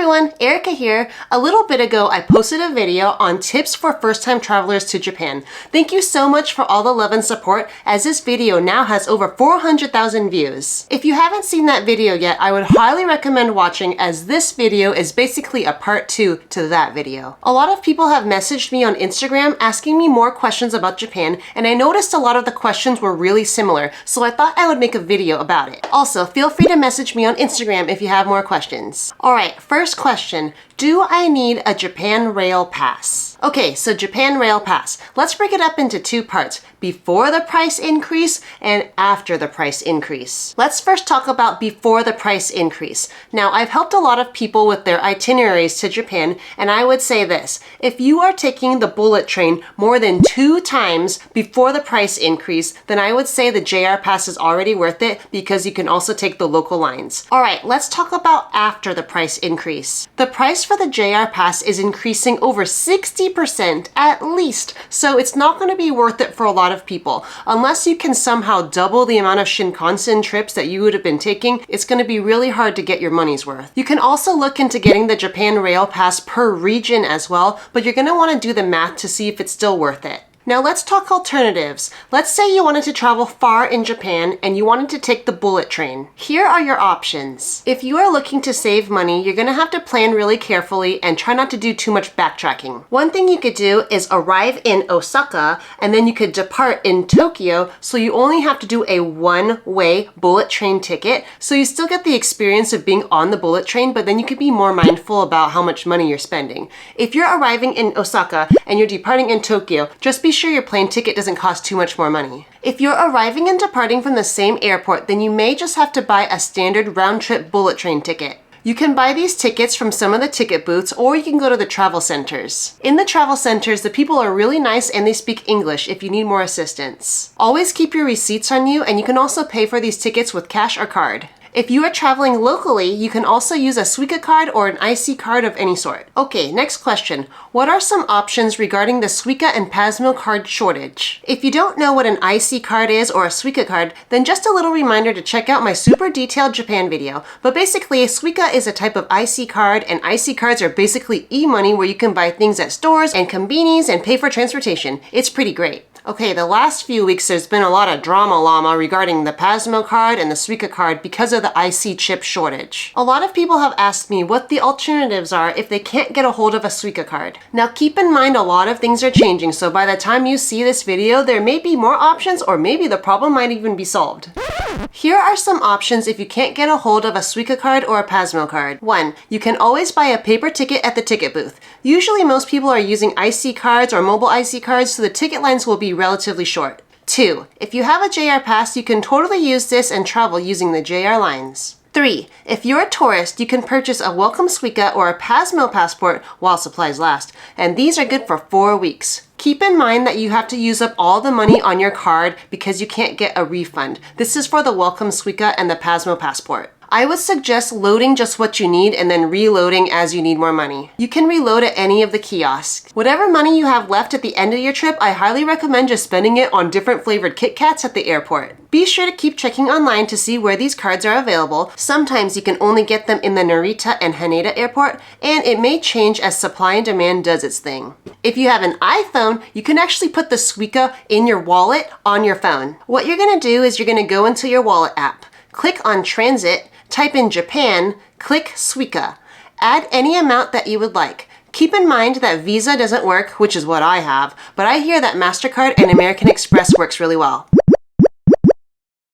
everyone, Erica here. A little bit ago, I posted a video on tips for first-time travelers to Japan. Thank you so much for all the love and support, as this video now has over 400,000 views. If you haven't seen that video yet, I would highly recommend watching, as this video is basically a part 2 to that video. A lot of people have messaged me on Instagram asking me more questions about Japan, and I noticed a lot of the questions were really similar, so I thought I would make a video about it. Also, feel free to message me on Instagram if you have more questions. Alright, first question. Do I need a Japan Rail Pass? Okay, so Japan Rail Pass. Let's break it up into two parts, before the price increase and after the price increase. Let's first talk about before the price increase. Now, I've helped a lot of people with their itineraries to Japan, and I would say this. If you are taking the bullet train more than 2 times before the price increase, then I would say the JR Pass is already worth it because you can also take the local lines. Alright, let's talk about after the price increase. The price for the JR Pass is increasing over 60% at least, so it's not going to be worth it for a lot of people. Unless you can somehow double the amount of Shinkansen trips that you would have been taking, it's going to be really hard to get your money's worth. You can also look into getting the Japan Rail Pass per region as well, but you're going to want to do the math to see if it's still worth it. Now let's talk alternatives. Let's say you wanted to travel far in Japan and you wanted to take the bullet train. Here are your options. If you are looking to save money, you're going to have to plan really carefully and try not to do too much backtracking. One thing you could do is arrive in Osaka and then you could depart in Tokyo, so you only have to do a one-way bullet train ticket, so you still get the experience of being on the bullet train, but then you could be more mindful about how much money you're spending. If you're arriving in Osaka and you're departing in Tokyo, just be sure your plane ticket doesn't cost too much more money. If you're arriving and departing from the same airport, then you may just have to buy a standard round-trip bullet train ticket. You can buy these tickets from some of the ticket booths, or you can go to the travel centers. In the travel centers, the people are really nice and they speak English if you need more assistance. Always keep your receipts on you, and you can also pay for these tickets with cash or card. If you are traveling locally, you can also use a SUICA card or an IC card of any sort. Okay, next question. What are some options regarding the SUICA and PASMO card shortage? If you don't know what an IC card is or a SUICA card, then just a little reminder to check out my super detailed Japan video. But basically, SUICA is a type of IC card, and IC cards are basically e-money where you can buy things at stores and convenies and pay for transportation. It's pretty great. Okay, the last few weeks there's been a lot of drama llama regarding the PASMO card and the SUICA card because of the IC chip shortage. A lot of people have asked me what the alternatives are if they can't get a hold of a SUICA card. Now keep in mind a lot of things are changing, so by the time you see this video, there may be more options, or maybe the problem might even be solved. Here are some options if you can't get a hold of a SUICA card or a PASMO card. 1. You can always buy a paper ticket at the ticket booth. Usually most people are using IC cards or mobile IC cards, so the ticket lines will be relatively short. 2. If you have a JR Pass, you can totally use this and travel using the JR lines. 3. If you're a tourist, you can purchase a Welcome SUICA or a PASMO passport while supplies last, and these are good for 4 weeks. Keep in mind that you have to use up all the money on your card because you can't get a refund. This is for the Welcome SUICA and the PASMO passport. I would suggest loading just what you need and then reloading as you need more money. You can reload at any of the kiosks. Whatever money you have left at the end of your trip, I highly recommend just spending it on different flavored Kit Kats at the airport. Be sure to keep checking online to see where these cards are available. Sometimes you can only get them in the Narita and Haneda airport, and it may change as supply and demand does its thing. If you have an iPhone, you can actually put the SUICA in your wallet on your phone. What you're going to do is you're going to go into your wallet app, click on Transit, type in Japan, click SUICA. Add any amount that you would like. Keep in mind that Visa doesn't work, which is what I have, but I hear that MasterCard and American Express works really well.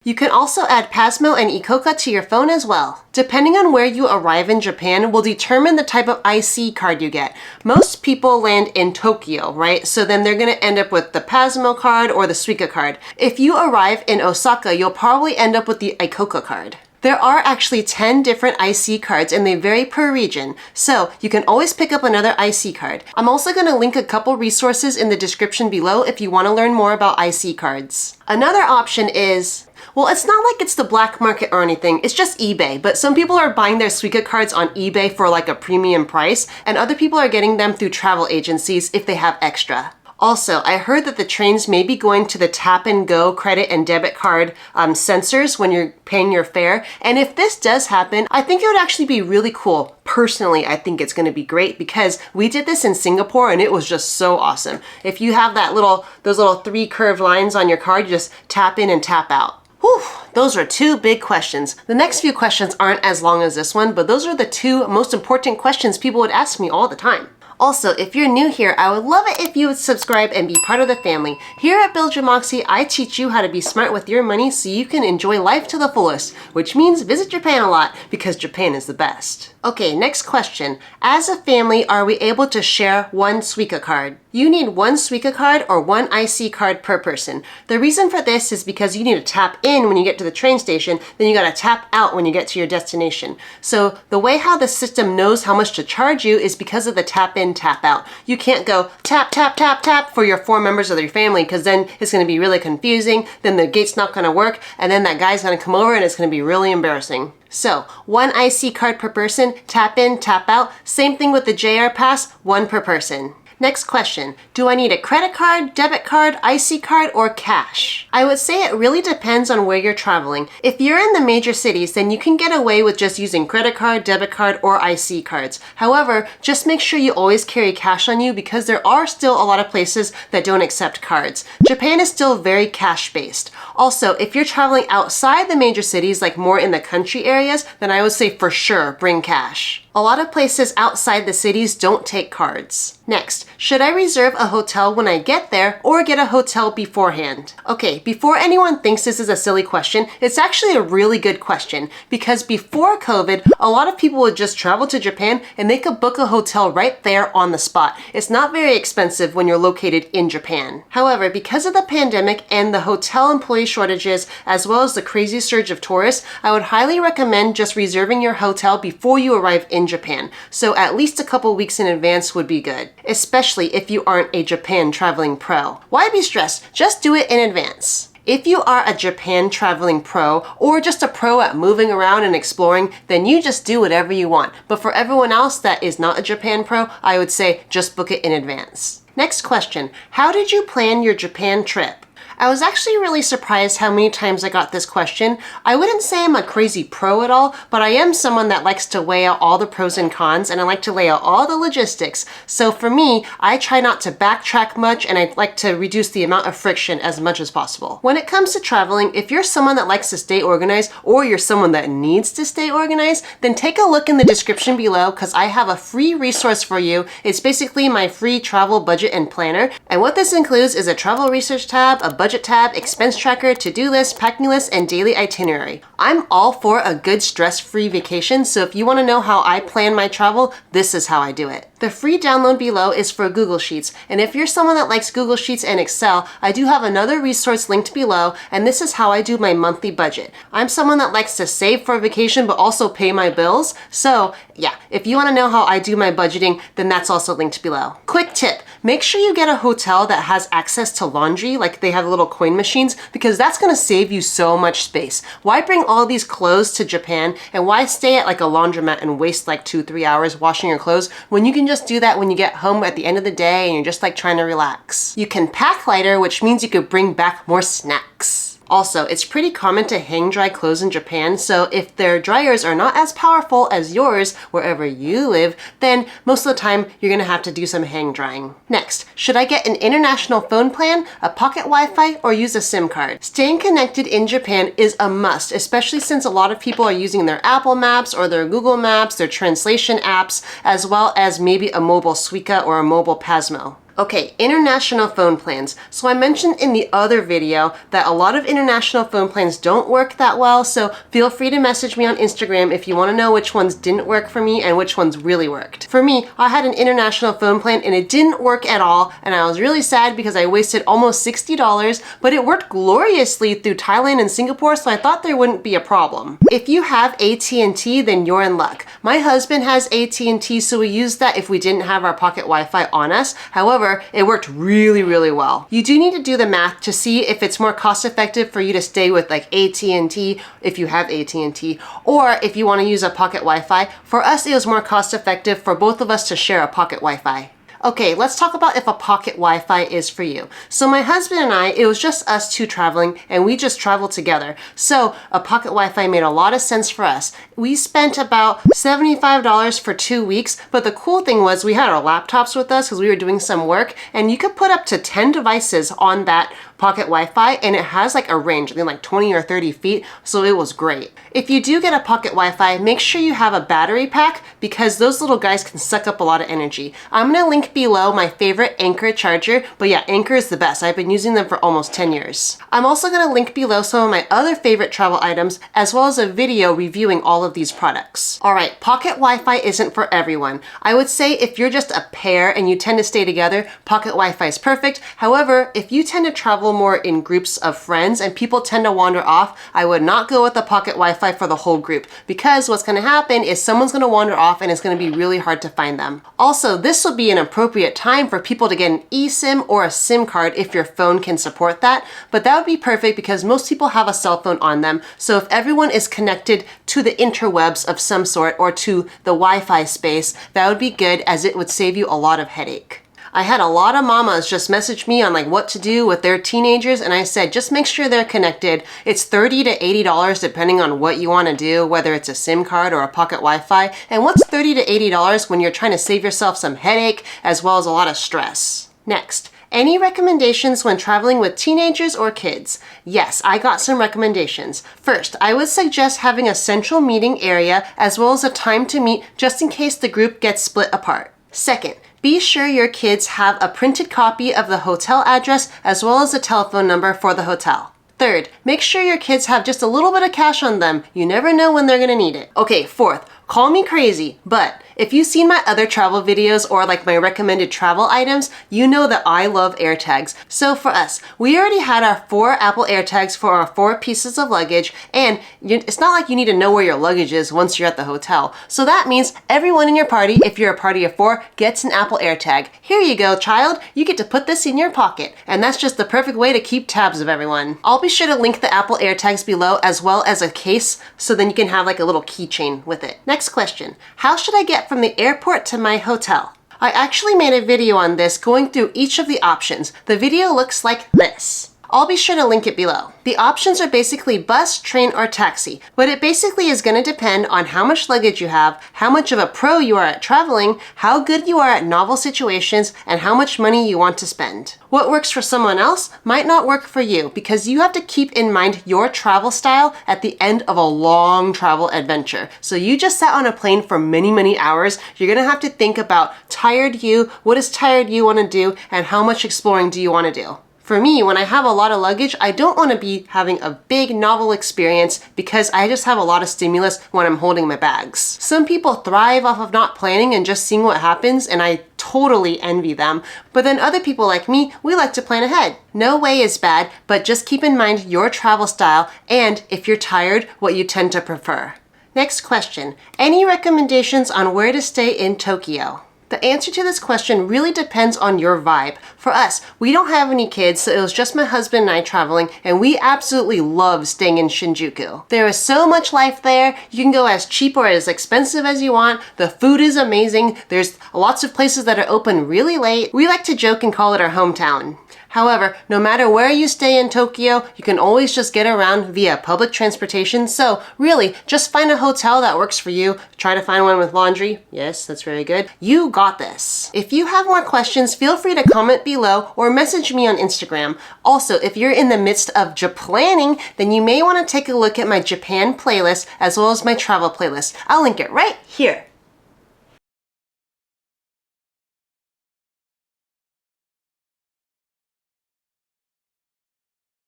You can also add PASMO and ICOCA to your phone as well. Depending on where you arrive in Japan will determine the type of IC card you get. Most people land in Tokyo, right? So then they're going to end up with the PASMO card or the SUICA card. If you arrive in Osaka, you'll probably end up with the ICOCA card. There are actually 10 different IC cards and they vary per region, so you can always pick up another IC card. I'm also going to link a couple resources in the description below if you want to learn more about IC cards. Another option is, well, it's not like it's the black market or anything, it's just eBay, but some people are buying their SUICA cards on eBay for like a premium price, and other people are getting them through travel agencies if they have extra. Also, I heard that the trains may be going to the tap and go credit and debit card sensors when you're paying your fare. And if this does happen, I think it would actually be really cool. Personally, I think it's going to be great because we did this in Singapore and it was just so awesome. If you have those little 3 curved lines on your card, you just tap in and tap out. Whew, those are 2 big questions. The next few questions aren't as long as this one, but those are the 2 most important questions people would ask me all the time. Also, if you're new here, I would love it if you would subscribe and be part of the family. Here at Build Your Moxie, I teach you how to be smart with your money so you can enjoy life to the fullest, which means visit Japan a lot because Japan is the best. Okay, next question. As a family, are we able to share one SUICA card? You need one SUICA card or one IC card per person. The reason for this is because you need to tap in when you get to the train station, then you gotta tap out when you get to your destination. So the way how the system knows how much to charge you is because of the tap in, tap out. You can't go tap, tap, tap, tap for your 4 members of your family because then it's gonna be really confusing, then the gate's not gonna work, and then that guy's gonna come over and it's gonna be really embarrassing. So, one IC card per person, tap in, tap out. Same thing with the JR Pass, 1 per person. Next question, do I need a credit card, debit card, IC card, or cash? I would say it really depends on where you're traveling. If you're in the major cities, then you can get away with just using credit card, debit card, or IC cards. However, just make sure you always carry cash on you because there are still a lot of places that don't accept cards. Japan is still very cash-based. Also, if you're traveling outside the major cities, like more in the country areas, then I would say for sure bring cash. A lot of places outside the cities don't take cards. Next, should I reserve a hotel when I get there or get a hotel beforehand? Okay, before anyone thinks this is a silly question, it's actually a really good question because before COVID, a lot of people would just travel to Japan and they could book a hotel right there on the spot. It's not very expensive when you're located in Japan. However, because of the pandemic and the hotel employee shortages, as well as the crazy surge of tourists, I would highly recommend just reserving your hotel before you arrive in Japan. So at least a couple weeks in advance would be good, especially if you aren't a Japan traveling pro. Why be stressed? Just do it in advance. If you are a Japan traveling pro or just a pro at moving around and exploring, then you just do whatever you want. But for everyone else that is not a Japan pro, I would say just book it in advance. Next question, how did you plan your Japan trip? I was actually really surprised how many times I got this question. I wouldn't say I'm a crazy pro at all, but I am someone that likes to weigh out all the pros and cons, and I like to lay out all the logistics. So for me, I try not to backtrack much, and I like to reduce the amount of friction as much as possible. When it comes to traveling, if you're someone that likes to stay organized, or you're someone that needs to stay organized, then take a look in the description below because I have a free resource for you. It's basically my free travel budget and planner, and what this includes is a travel research tab, a budget tab, expense tracker, to-do list, packing list, and daily itinerary. I'm all for a good stress-free vacation, so if you want to know how I plan my travel, this is how I do it. The free download below is for Google Sheets, and if you're someone that likes Google Sheets and Excel, I do have another resource linked below, and this is how I do my monthly budget. I'm someone that likes to save for a vacation but also pay my bills, so yeah, if you want to know how I do my budgeting, then that's also linked below. Quick tip, make sure you get a hotel that has access to laundry, like they have little coin machines, because that's going to save you so much space. Why bring all these clothes to Japan, and why stay at like a laundromat and waste like 2-3 hours washing your clothes when you can just do that when you get home at the end of the day and you're just like trying to relax. You can pack lighter, which means you could bring back more snacks. Also, it's pretty common to hang dry clothes in Japan, so if their dryers are not as powerful as yours wherever you live, then most of the time you're gonna have to do some hang drying. Next, should I get an international phone plan, a pocket Wi-Fi, or use a SIM card? Staying connected in Japan is a must, especially since a lot of people are using their Apple Maps or their Google Maps, their translation apps, as well as maybe a mobile SUICA or a mobile PASMO. Okay, international phone plans. So I mentioned in the other video that a lot of international phone plans don't work that well, so feel free to message me on Instagram if you want to know which ones didn't work for me and which ones really worked. For me, I had an international phone plan and it didn't work at all, and I was really sad because I wasted almost $60, but it worked gloriously through Thailand and Singapore, so I thought there wouldn't be a problem. If you have AT&T, then you're in luck. My husband has AT&T, so we used that if we didn't have our pocket Wi-Fi on us. However, it worked really, really well. You do need to do the math to see if it's more cost effective for you to stay with like AT&T if you have AT&T, or if you want to use a pocket Wi-Fi. For us, it was more cost effective for both of us to share a pocket Wi-Fi. Okay, let's talk about if a pocket Wi-Fi is for you. So my husband and I, it was just us two traveling and we just traveled together. So a pocket Wi-Fi made a lot of sense for us. We spent about $75 for 2 weeks, but the cool thing was we had our laptops with us because we were doing some work, and you could put up to 10 devices on that pocket Wi-Fi, and it has like a range, I think like 20 or 30 feet, so it was great. If you do get a pocket Wi-Fi, make sure you have a battery pack because those little guys can suck up a lot of energy. I'm gonna link below my favorite Anker charger, but yeah, Anker is the best. I've been using them for almost 10 years. I'm also gonna link below some of my other favorite travel items, as well as a video reviewing all of these products. All right, pocket Wi-Fi isn't for everyone. I would say if you're just a pair and you tend to stay together, pocket Wi-Fi is perfect. However, if you tend to travel more in groups of friends and people tend to wander off, I would not go with the pocket Wi-Fi for the whole group, because what's going to happen is someone's going to wander off and it's going to be really hard to find them. Also, this would be an appropriate time for people to get an eSIM or a SIM card if your phone can support that, but that would be perfect because most people have a cell phone on them. So if everyone is connected to the interwebs of some sort or to the Wi-Fi space, that would be good, as it would save you a lot of headache. I had a lot of mamas just message me on like what to do with their teenagers, and I said just make sure they're connected. It's $30 to $80 depending on what you want to do, whether it's a SIM card or a pocket Wi-Fi. And what's $30 to $80 when you're trying to save yourself some headache as well as a lot of stress? Next, any recommendations when traveling with teenagers or kids? Yes, I got some recommendations. First, I would suggest having a central meeting area as well as a time to meet just in case the group gets split apart. Second, be sure your kids have a printed copy of the hotel address as well as a telephone number for the hotel. Third, make sure your kids have just a little bit of cash on them. You never know when they're gonna need it. Okay, fourth, call me crazy, but if you've seen my other travel videos or like my recommended travel items, you know that I love AirTags. So for us, we already had our 4 Apple AirTags for our 4 pieces of luggage, and it's not like you need to know where your luggage is once you're at the hotel. So that means everyone in your party, if you're a party of 4, gets an Apple AirTag. Here you go, child. You get to put this in your pocket, and that's just the perfect way to keep tabs of everyone. I'll be sure to link the Apple AirTags below as well as a case, so then you can have like a little keychain with it. Next question, how should I get from the airport to my hotel? I actually made a video on this going through each of the options. The video looks like this. I'll be sure to link it below. The options are basically bus, train, or taxi, but it basically is going to depend on how much luggage you have, how much of a pro you are at traveling, how good you are at novel situations, and how much money you want to spend. What works for someone else might not work for you, because you have to keep in mind your travel style at the end of a long travel adventure. So you just sat on a plane for many, many hours. You're going to have to think about tired you, what does tired you want to do, and how much exploring do you want to do. For me, when I have a lot of luggage, I don't want to be having a big novel experience because I just have a lot of stimulus when I'm holding my bags. Some people thrive off of not planning and just seeing what happens, and I totally envy them. But then other people like me, we like to plan ahead. No way is bad, but just keep in mind your travel style and, if you're tired, what you tend to prefer. Next question, any recommendations on where to stay in Tokyo? The answer to this question really depends on your vibe. For us, we don't have any kids, so it was just my husband and I traveling, and we absolutely love staying in Shinjuku. There is so much life there. You can go as cheap or as expensive as you want. The food is amazing. There's lots of places that are open really late. We like to joke and call it our hometown. However, no matter where you stay in Tokyo, you can always just get around via public transportation. So really, just find a hotel that works for you. Try to find one with laundry. Yes, that's very good. You got this. If you have more questions, feel free to comment below or message me on Instagram. Also, if you're in the midst of Japanning, then you may want to take a look at my Japan playlist as well as my travel playlist. I'll link it right here.